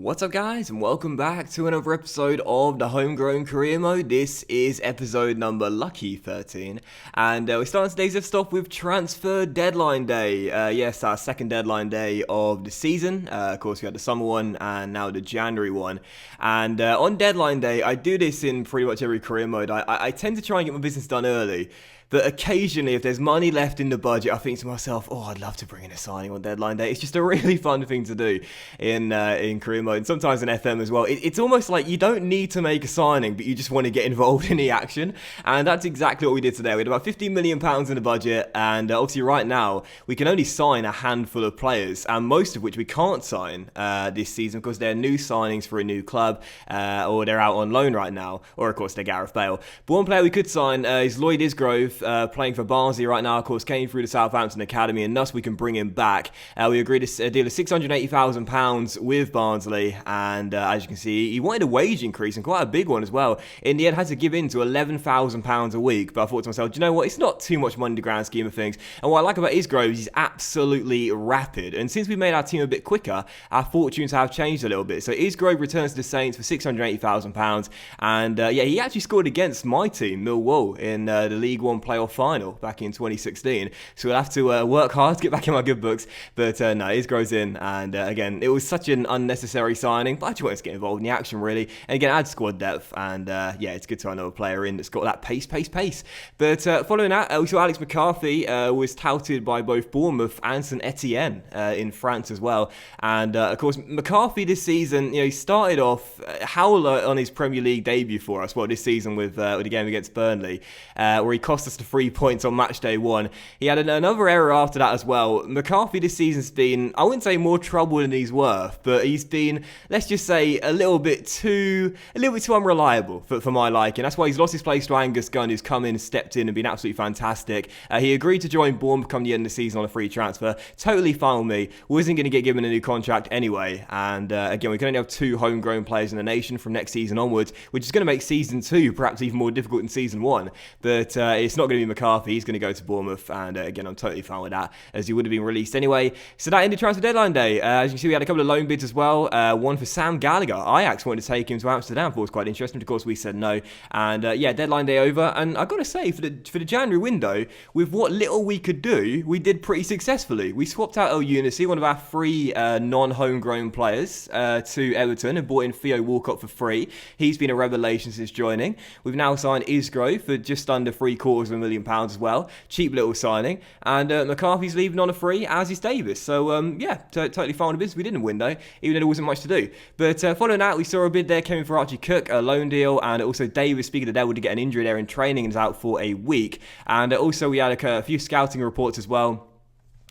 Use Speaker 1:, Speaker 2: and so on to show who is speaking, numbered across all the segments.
Speaker 1: What's up guys, and welcome back to another episode of the Homegrown Career Mode. This is episode number lucky 13, and we're starting today's episode off with transfer deadline day. Yes, our second deadline day of the season. Of course we had the summer one and now the January one, and on deadline day I do this in pretty much every career mode. I tend to try and get my business done early. But occasionally, if there's money left in the budget, I think to myself, oh, I'd love to bring in a signing on deadline day. It's just a really fun thing to do in career mode, and sometimes in FM as well. It's almost like you don't need to make a signing, but you just want to get involved in the action. And that's exactly what we did today. We had about £15 million in the budget, and obviously right now, we can only sign a handful of players, and most of which we can't sign this season because they're new signings for a new club, or they're out on loan right now, or of course they're Gareth Bale. But one player we could sign is Lloyd Isgrove, playing for Barnsley right now, of course, came through the Southampton Academy, and thus we can bring him back. We agreed a deal of £680,000 with Barnsley, and as you can see, he wanted a wage increase, and quite a big one as well. In the end, had to give in to £11,000 a week, but I thought to myself, do you know what, it's not too much money in the grand scheme of things, and what I like about Isgrove is he's absolutely rapid, and since we made our team a bit quicker, our fortunes have changed a little bit. So Isgrove returns to the Saints for £680,000, and he actually scored against my team, Millwall, in the League One playoff final back in 2016, so we'll have to work hard to get back in my good books, but no, Isgrove's in, and again, it was such an unnecessary signing, but I just wanted to get involved in the action really, and again, add squad depth, and it's good to have another player in that's got that pace, but following that, we saw Alex McCarthy was touted by both Bournemouth and St Etienne in France as well, and of course, McCarthy this season, he started off howler on his Premier League debut for us, this season with the game against Burnley, where he cost us the 3 points on match day 1. He had another error after that as well. McCarthy this season's been, I wouldn't say more trouble than he's worth, but he's been, let's just say, a little bit too unreliable for my liking. That's why he's lost his place to Angus Gunn, who's come in, stepped in, and been absolutely fantastic. He agreed to join Bournemouth come the end of the season on a free transfer. Totally fine with me. Wasn't going to get given a new contract anyway. And again, we can only have 2 homegrown players in the nation from next season onwards, which is going to make season 2 perhaps even more difficult than season 1. But it's not going to be McCarthy. He's going to go to Bournemouth, and again, I'm totally fine with that, as he would have been released anyway. So that ended transfer deadline day. As you can see, we had a couple of loan bids as well. One for Sam Gallagher. Ajax wanted to take him to Amsterdam. Thought it was quite interesting. Of course, we said no. And deadline day over. And I've got to say, for the January window, with what little we could do, we did pretty successfully. We swapped out El Unici, one of our 3 non-homegrown players, to Everton, and brought in Theo Walcott for free. He's been a revelation since joining. We've now signed Isgrove for just under £750,000 as well. Cheap little signing, and McCarthy's leaving on a free, as is Davis. So totally fine with business. We did in a window, even though there wasn't much to do. But following that, we saw a bid there coming for Archie Cook, a loan deal, and also Davis, speaking of the devil, to get an injury there in training and is out for a week. And also we had a few scouting reports as well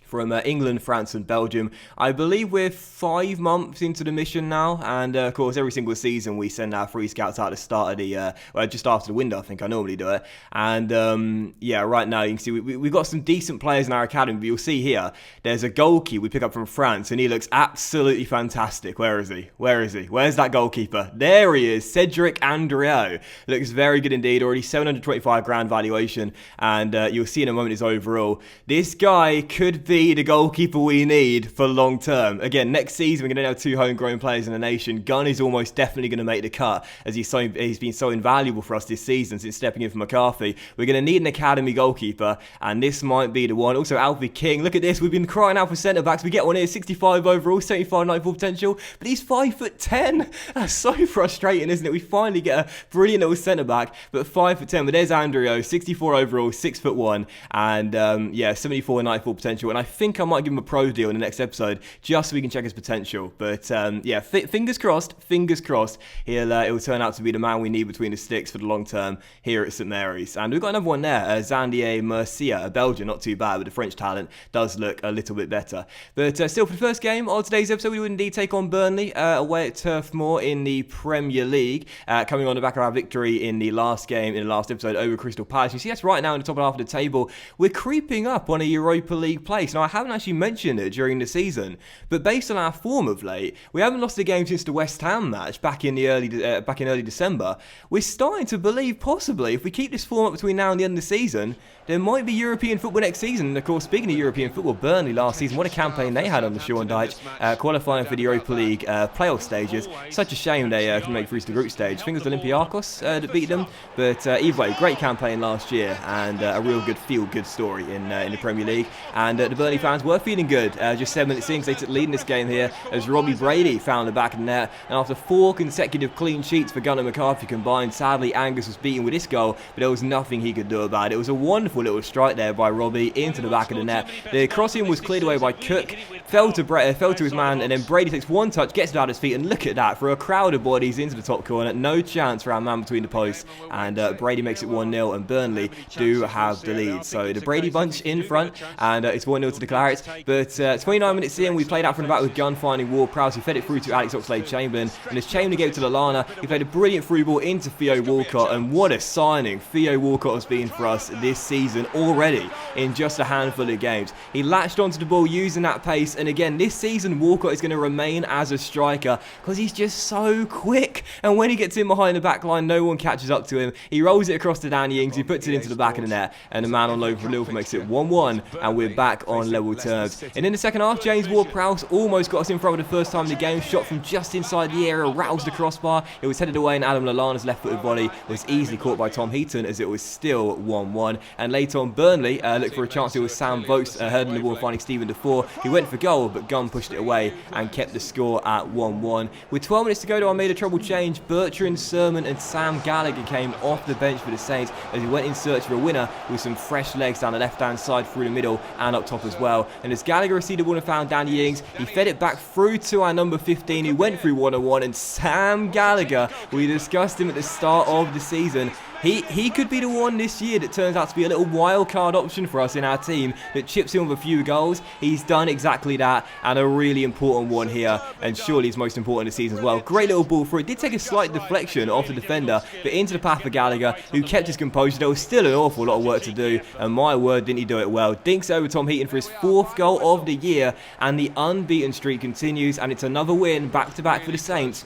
Speaker 1: from England, France and Belgium. I believe we're 5 months into the mission now, and of course every single season we send our free scouts out at the start of the, just after the window, I think I normally do it. And right now you can see we've got some decent players in our academy, but you'll see here, there's a goalkeeper we pick up from France, and he looks absolutely fantastic. Where is he? Where's that goalkeeper? There he is, Cedric Andrieu. Looks very good indeed, already 725 grand valuation, and you'll see in a moment his overall. This guy could be the goalkeeper we need for long term. Again, next season we're going to have 2 homegrown players in the nation. Gunn is almost definitely going to make the cut, as he's been so invaluable for us this season since stepping in for McCarthy. We're going to need an academy goalkeeper, and this might be the one. Also, Alfie King. Look at this. We've been crying out for centre backs. We get one here, 65 overall, 75 94 potential, but he's 5'10". That's so frustrating, isn't it? We finally get a brilliant little centre back, but 5'10". But there's Andrio, 64 overall, 6'1", and 74 94 potential. And I think I might give him a pro deal in the next episode, just so we can check his potential. But fingers crossed, he'll turn out to be the man we need between the sticks for the long term here at St Mary's. And we've got another one there, Zandier Mercia, a Belgian, not too bad, but the French talent does look a little bit better. But still, for the first game of today's episode, we would indeed take on Burnley away at Turf Moor in the Premier League, coming on the back of our victory in the last episode over Crystal Palace. You see, that's right now in the top half of the table. We're creeping up on a Europa League place. Now, Now, I haven't actually mentioned it during the season, but based on our form of late, we haven't lost a game since the West Ham match back in early December. We're starting to believe possibly if we keep this form up between now and the end of the season, there might be European football next season. And of course, speaking of European football, Burnley last season, what a campaign they had on the Sean Dyche, qualifying for the Europa League playoff stages. Such a shame they couldn't make through to the group stage. I think it was Olympiacos that beat them, but either way, great campaign last year and a real good feel-good story in the Premier League. And the Burnley fans were feeling good. Just 7 minutes in, they took lead in this game here as Robbie Brady found the back of the net. And after 4 consecutive clean sheets for Gunnar McCarthy combined, sadly Angus was beaten with this goal, but there was nothing he could do about it. It was a wonderful little strike there by Robbie into the back of the net. The crossing was cleared away by Cook, fell to his man, and then Brady takes one touch, gets it out of his feet, and look at that, for a crowd of bodies into the top corner, no chance for our man between the posts, and Brady makes it 1-0, and Burnley do have the lead. So the Brady bunch in front, and it's 1-0 to the Clarets, but 29 minutes in, we played out from the back with Gunn finding Ward-Prowse, who fed it through to Alex Oxlade-Chamberlain, and as Chamberlain gave it to Lallana, he played a brilliant through ball into Theo Walcott, and what a signing Theo Walcott has been for us this season already in just a handful of games. He latched onto the ball using that pace, and again this season Walcott is going to remain as a striker because he's just so quick, and when he gets in behind the back line no one catches up to him. He rolls it across to Danny Ings, who puts it into the back of the net, and the man on loan from Liverpool makes it 1-1, and we're back on level terms. And in the second half, James Ward-Prowse almost got us in front for the first time in the game. Shot from just inside the area, roused the crossbar, it was headed away, and Adam Lallana's left-footed volley was easily caught by Tom Heaton as it was still 1-1. And later on, Burnley looked for a chance. It was Sam Vokes hurdling the ball, finding Stephen Defoe. He went for goal, but Gunn pushed it away and kept the score at 1-1. With 12 minutes to go, though, I made a trouble change. Bertrand Sermon and Sam Gallagher came off the bench for the Saints as he went in search for a winner with some fresh legs down the left-hand side through the middle and up top as well. And as Gallagher received the ball and found Danny Ings, he fed it back through to our number 15, who went through 1-on-1, and Sam Gallagher, we discussed him at the start of the season. He could be the one this year that turns out to be a little wild card option for us in our team that chips in with a few goals. He's done exactly that, and a really important one here, and surely his most important this season as well. Great little ball through. It did take a slight deflection off the defender, but into the path of Gallagher, who kept his composure. There was still an awful lot of work to do, and my word, didn't he do it well. Dinks over Tom Heaton for his 4th goal of the year, and the unbeaten streak continues, and it's another win back-to-back for the Saints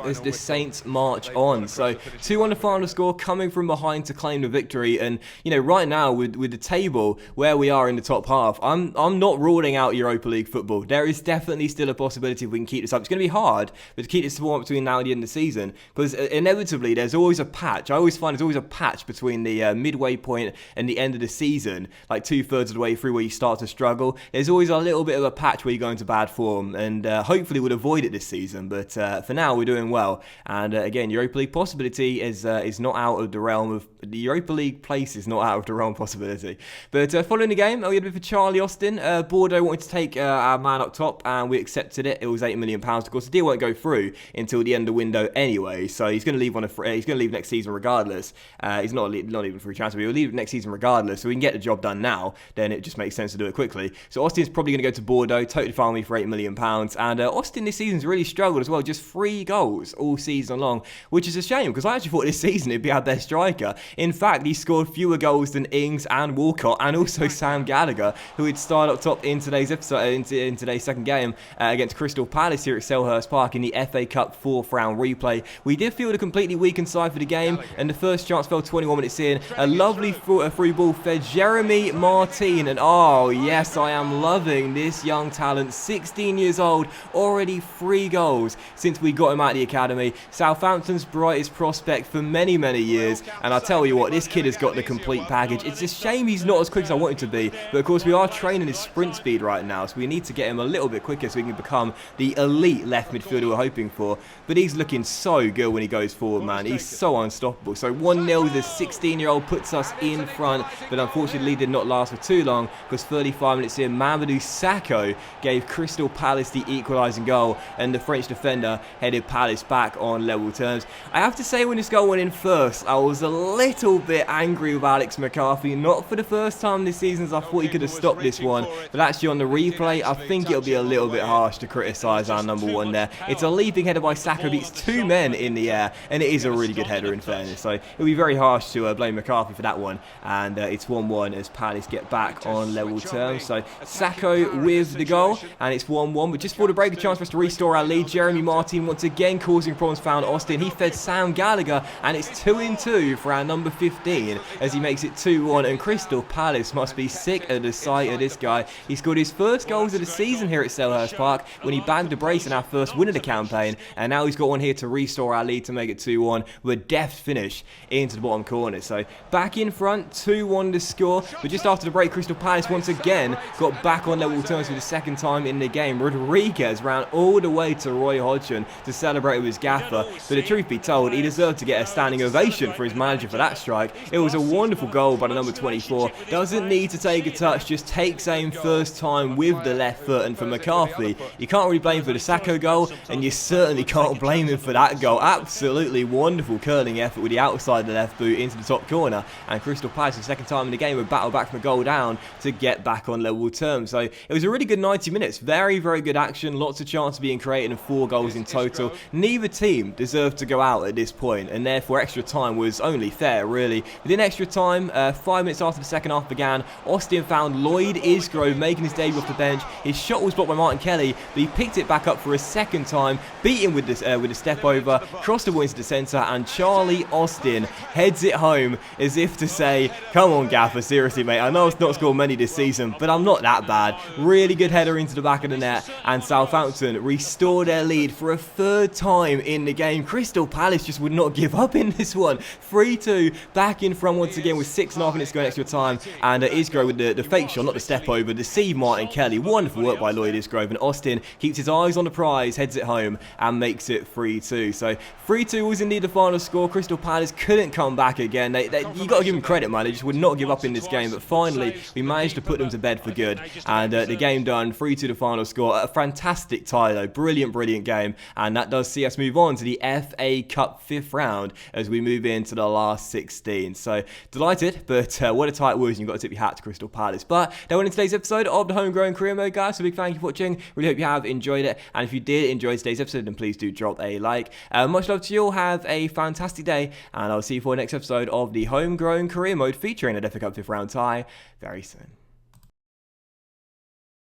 Speaker 1: as the Saints march on. So 2 on the final score, coming from behind to claim the victory. And you know, right now with the table where we are in the top half, I'm not ruling out Europa League football. There is definitely still a possibility if we can keep this up. It's going to be hard, but to keep this form between now and the end of the season, because inevitably there's always a patch. I always find there's always a patch between the midway point and the end of the season, like 2/3 of the way through, where you start to struggle. There's always a little bit of a patch where you go into bad form, and hopefully we'll avoid it this season. But for now, we're doing well. And again, Europa League possibility is not out of the realm of the Europa League place is not out of the realm possibility. But following the game, we had a bit for Charlie Austin. Bordeaux wanted to take our man up top, and we accepted it. It was £8 million. Of course, the deal won't go through until the end of the window anyway, so he's going to leave he's going to leave next season regardless. He's not even free transfer. He'll leave next season regardless. So we can get the job done now. Then it just makes sense to do it quickly. So Austin's probably going to go to Bordeaux, totally fine with me for £8 million. And Austin this season's really struggled as well. Just 3 goals all season long, which is a shame because I actually thought this season he'd be our best striker. In fact, he scored fewer goals than Ings and Walcott, and also Sam Gallagher, who he'd started up top in today's episode, in today's second game against Crystal Palace here at Selhurst Park in the FA Cup 4th round replay. We did field a completely weakened side for the game, and the first chance fell 21 minutes in. A lovely free ball fed Jeremy Martin, and oh yes, I am loving this young talent. 16 years old, already 3 goals since we got him out of the academy. Southampton's brightest prospect for many, many years, and I'll tell you what, this kid has got the complete package. It's a shame he's not as quick as I want him to be, but of course we are training his sprint speed right now, so we need to get him a little bit quicker so he can become the elite left midfielder we're hoping for. But he's looking so good when he goes forward, man. He's so unstoppable. So 1-0, the 16-year-old puts us in front, but unfortunately did not last for too long because 35 minutes in, Mamadou Sakho gave Crystal Palace the equalising goal, and the French defender headed Palace back on level terms. I have to say, when this goal went in first, honest, I was a little bit angry with Alex McCarthy. Not for the first time this season, as I thought he could have stopped this one. But actually on the replay, I think it'll be a little bit harsh to criticise our number one there. It's a leaping header by Saka, beats two men in the air. And it is a really good header in fairness. So it'll be very harsh to blame McCarthy for that one. And it's 1-1 as Palace get back on level terms. So Saka with the goal. And it's 1-1. But just for the break, a chance for us to restore our lead. Jeremy Martin once again causing problems, found Austin. He fed Sam Gallagher. And it's 2-2 for our number 15 as he makes it 2-1. And Crystal Palace must be sick at the sight of this guy. He scored his first goals of the season here at Selhurst Park when he bagged a brace in our first win of the campaign. And now he's got one here to restore our lead to make it 2-1 with a deft finish into the bottom corner. So back in front, 2-1 to score. But just after the break, Crystal Palace once again got back on level terms for the second time in the game. Rodriguez ran all the way to Roy Hodgson to celebrate with his gaffer. But the truth be told, he deserved to get a standing ovation for his manager for that strike. It was a wonderful goal by the number 24. Doesn't need to take a touch, just takes aim first time with the left foot. And for McCarthy, you can't really blame him for the Sacco goal, and you certainly can't blame him for that goal. Absolutely wonderful curling effort with the outside of the left boot into the top corner. And Crystal Palace, the second time in the game, would battle back from a goal down to get back on level terms. So it was a really good 90 minutes. Very, very good action. Lots of chances being created and 4 goals in total. Neither team deserved to go out at this point, and therefore extra time was only fair, really. Within extra time, 5 minutes after the second half began, Austin found Lloyd Isgrove making his debut off the bench. His shot was blocked by Martin Kelly, but he picked it back up for a second time, beat him with a step over, crossed the ball into the centre, and Charlie Austin heads it home as if to say, come on Gaffer, seriously mate, I know I've not scored many this season, but I'm not that bad. Really good header into the back of the net, and Southampton restore their lead for a third time in the game. Crystal Palace just would not give up in this one. 3-2, back in front once again with 6.5 minutes to go in extra time, and Isgrove with the fake shot, not the step over, deceived Martin Kelly. Wonderful work by Lloyd Isgrove, and Austin keeps his eyes on the prize, heads it home, and makes it 3-2. So 3-2 was indeed the final score. Crystal Palace couldn't come back again. You got to give them credit, man. They just would not give up in this game, but finally we managed to put them to bed for good, and the game done, 3-2 the final score. A fantastic tie though, brilliant game, and that does see us move on to the FA Cup 5th round as we move into the last 16. So delighted, but what a tight was, and you've got to tip your hat to Crystal Palace. But that went in today's episode of the Homegrown Career Mode, guys. So big thank you for watching. Really hope you have enjoyed it, and if you did enjoy today's episode, then please do drop a like. Much love to you all. Have a fantastic day, and I'll see you for the next episode of the Homegrown Career Mode featuring a FA Cup 5th round tie very soon.